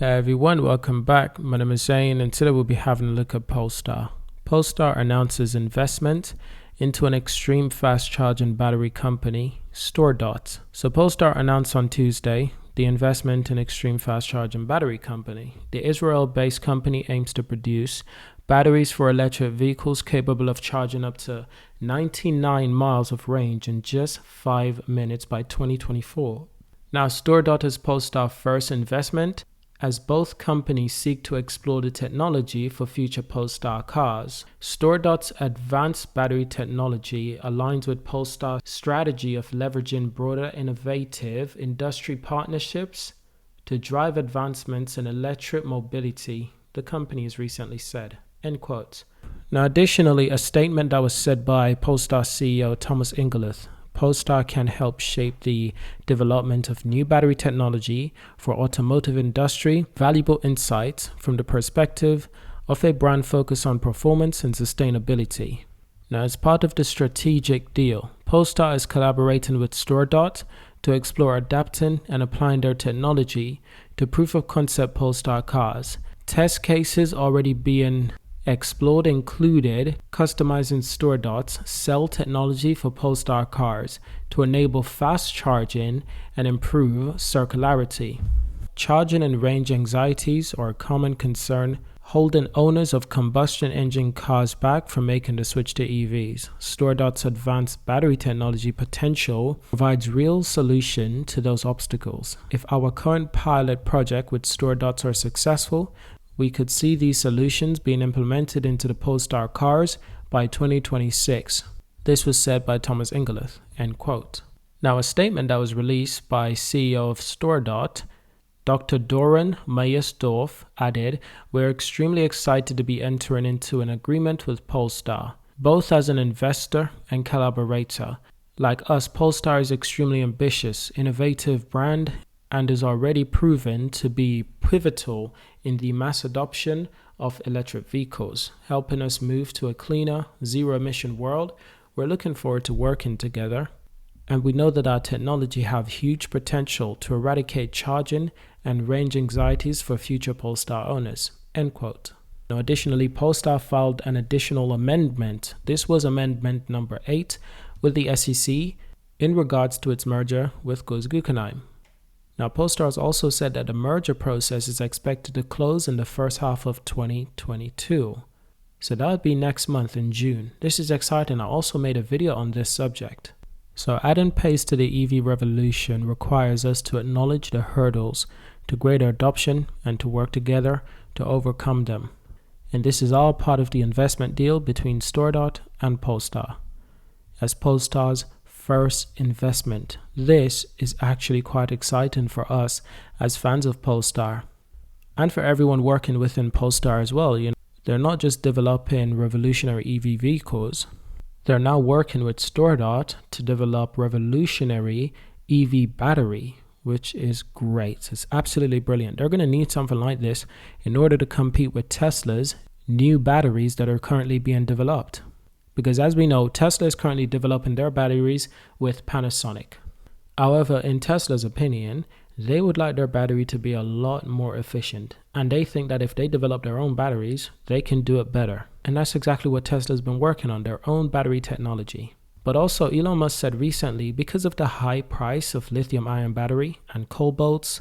Hey everyone, welcome back. My name is Zane and today we'll be having a look at Polestar. Polestar announces investment into an extreme fast charging battery company, StoreDot. So Polestar announced on Tuesday the investment in extreme fast charging battery company. The Israel-based company aims to produce batteries for electric vehicles capable of charging up to 99 miles of range in just 5 minutes by 2024. Now, StoreDot is Polestar's first investment, as both companies seek to explore the technology for future Polestar cars. StoreDot's advanced battery technology aligns with Polestar's strategy of leveraging broader innovative industry partnerships to drive advancements in electric mobility, the company has recently said. End quote. Now, additionally, a statement that was said by Polestar CEO Thomas Ingersoll: Polestar can help shape the development of new battery technology for automotive industry, valuable insights from the perspective of a brand focused on performance and sustainability. Now, as part of the strategic deal, Polestar is collaborating with StoreDot to explore adapting and applying their technology to proof-of-concept Polestar cars. Test cases already being explored included customizing StoreDot's cell technology for Polestar cars to enable fast charging and improve circularity. Charging and range anxieties are a common concern, holding owners of combustion engine cars back from making the switch to EVs. StoreDot's advanced battery technology potential provides real solution to those obstacles. If our current pilot project with StoreDot are successful, we could see these solutions being implemented into the Polestar cars by 2026. This was said by Thomas Ingersoll, end quote. Now, a statement that was released by CEO of StoreDot, Dr. Doron Meyersdorf, added, "We're extremely excited to be entering into an agreement with Polestar, both as an investor and collaborator. Like us, Polestar is extremely ambitious, innovative brand and is already proven to be pivotal in the mass adoption of electric vehicles, helping us move to a cleaner, zero-emission world. We're looking forward to working together, and we know that our technology have huge potential to eradicate charging and range anxieties for future Polestar owners." End quote. Now, additionally, Polestar filed an additional amendment. This was amendment number 8 with the SEC in regards to its merger with Guggenheim. Now, Polestar has also said that the merger process is expected to close in the first half of 2022. So that would be next month in June. This is exciting. I also made a video on this subject. So adding pace to the EV revolution requires us to acknowledge the hurdles to greater adoption and to work together to overcome them. And this is all part of the investment deal between StoreDot and Polestar. As Polestar's first investment, this is actually quite exciting for us as fans of Polestar and for everyone working within Polestar as well. They're not just developing revolutionary EV vehicles, they're now working with StoreDot to develop revolutionary EV battery, which is great. It's absolutely brilliant. They're going to need something like this in order to compete with Tesla's new batteries that are currently being developed. Because as we know, Tesla is currently developing their batteries with Panasonic. However, in Tesla's opinion, they would like their battery to be a lot more efficient. And they think that if they develop their own batteries, they can do it better. And that's exactly what Tesla's been working on, their own battery technology. But also, Elon Musk said recently, because of the high price of lithium-ion battery and cobalts,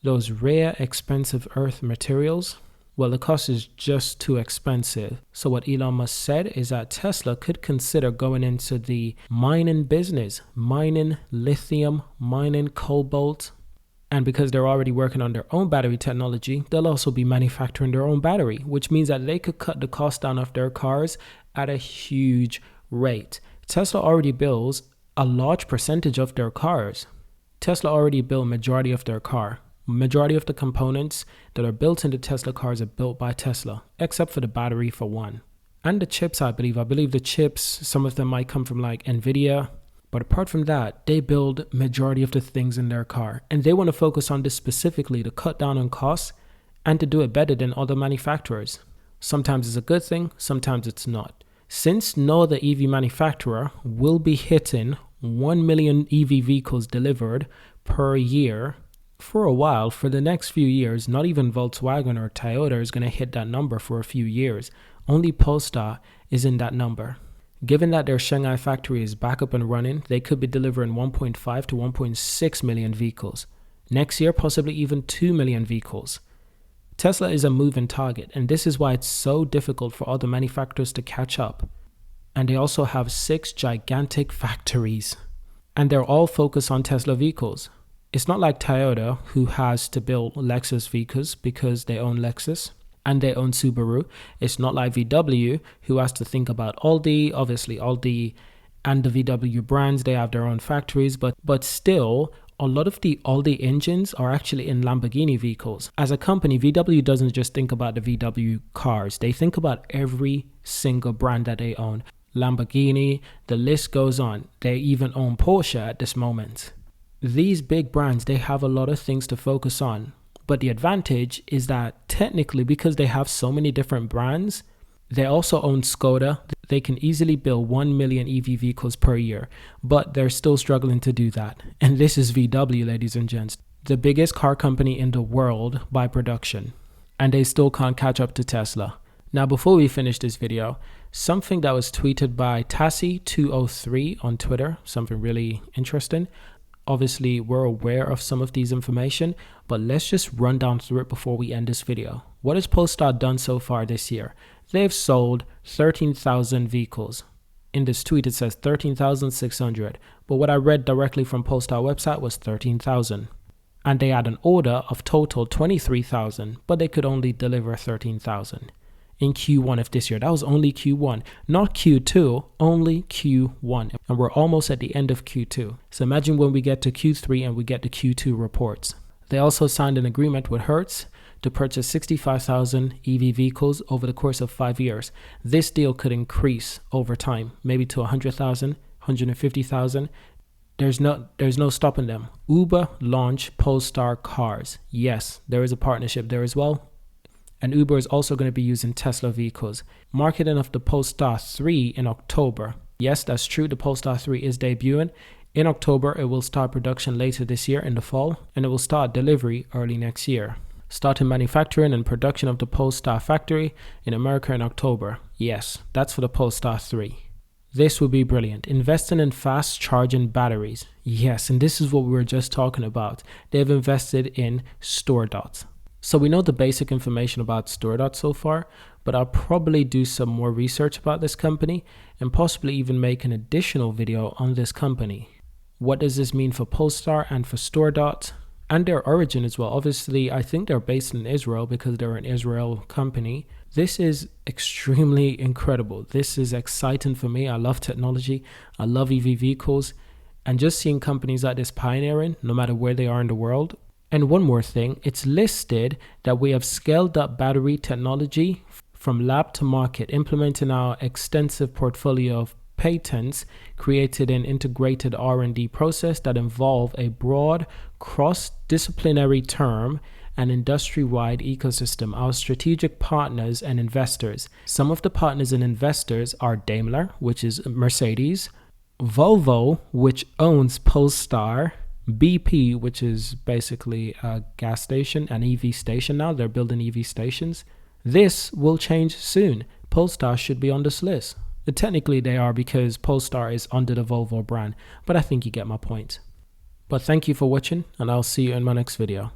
those rare, expensive earth materials, well, the cost is just too expensive. So what Elon Musk said is that Tesla could consider going into the mining business, mining lithium, mining cobalt. And because they're already working on their own battery technology, they'll also be manufacturing their own battery, which means that they could cut the cost down of their cars at a huge rate. Tesla already builds a large percentage of their cars. Tesla already built majority of their car. Majority of the components that are built into Tesla cars are built by Tesla, except for the battery for one. And the chips, I believe the chips, some of them might come from like NVIDIA. But apart from that, they build majority of the things in their car. And they want to focus on this specifically to cut down on costs and to do it better than other manufacturers. Sometimes it's a good thing, sometimes it's not. Since no other EV manufacturer will be hitting 1 million EV vehicles delivered per year For a while, for the next few years, not even Volkswagen or Toyota is going to hit that number for a few years. Only Polestar is in that number. Given that their Shanghai factory is back up and running, they could be delivering 1.5 to 1.6 million vehicles. Next year, possibly even 2 million vehicles. Tesla is a moving target, and this is why it's so difficult for other manufacturers to catch up. And they also have 6 gigantic factories, and they're all focused on Tesla vehicles. It's not like Toyota, who has to build Lexus vehicles because they own Lexus and they own Subaru. It's not like VW, who has to think about Aldi. Obviously, Aldi and the VW brands, they have their own factories, but still, a lot of the Aldi engines are actually in Lamborghini vehicles. As a company, VW doesn't just think about the VW cars. They think about every single brand that they own. Lamborghini, the list goes on. They even own Porsche at this moment. These big brands, they have a lot of things to focus on. But the advantage is that technically, because they have so many different brands, they also own Skoda. They can easily build 1 million EV vehicles per year, but they're still struggling to do that. And this is VW, ladies and gents, the biggest car company in the world by production. And they still can't catch up to Tesla. Now, before we finish this video, something that was tweeted by Tassie203 on Twitter, something really interesting. Obviously, we're aware of some of these information, but let's just run down through it before we end this video. What has Polestar done so far this year? They've sold 13,000 vehicles. In this tweet, it says 13,600, but what I read directly from Polestar website was 13,000. And they had an order of total 23,000, but they could only deliver 13,000 in Q1 of this year. That was only Q1, not Q2, only Q1. And we're almost at the end of Q2. So imagine when we get to Q3 and we get the Q2 reports. They also signed an agreement with Hertz to purchase 65,000 EV vehicles over the course of 5 years. This deal could increase over time, maybe to 100,000, 150,000. There's no stopping them. Uber launched Polestar cars. Yes, there is a partnership there as well. And Uber is also going to be using Tesla vehicles. Marketing of the Polestar 3 in October. Yes, that's true. The Polestar 3 is debuting. In October, it will start production later this year in the fall, and it will start delivery early next year. Starting manufacturing and production of the Polestar factory in America in October. Yes, that's for the Polestar 3. This would be brilliant. Investing in fast charging batteries. Yes, and this is what we were just talking about. They've invested in StoreDot. So we know the basic information about StoreDot so far, but I'll probably do some more research about this company and possibly even make an additional video on this company. What does this mean for Polestar and for StoreDot and their origin as well? Obviously, I think they're based in Israel because they're an Israel company. This is extremely incredible. This is exciting for me. I love technology. I love EV vehicles. And just seeing companies like this pioneering, no matter where they are in the world. And one more thing, it's listed that we have scaled up battery technology from lab to market, implementing our extensive portfolio of patents, created an integrated R&D process that involve a broad cross-disciplinary term and industry-wide ecosystem. Our strategic partners and investors. Some of the partners and investors are Daimler, which is Mercedes, Volvo, which owns Polestar, BP, which is basically a gas station, an EV station now. They're building EV stations. This will change soon. Polestar should be on this list. Technically they are because Polestar is under the Volvo brand, but I think you get my point. But thank you for watching, and I'll see you in my next video.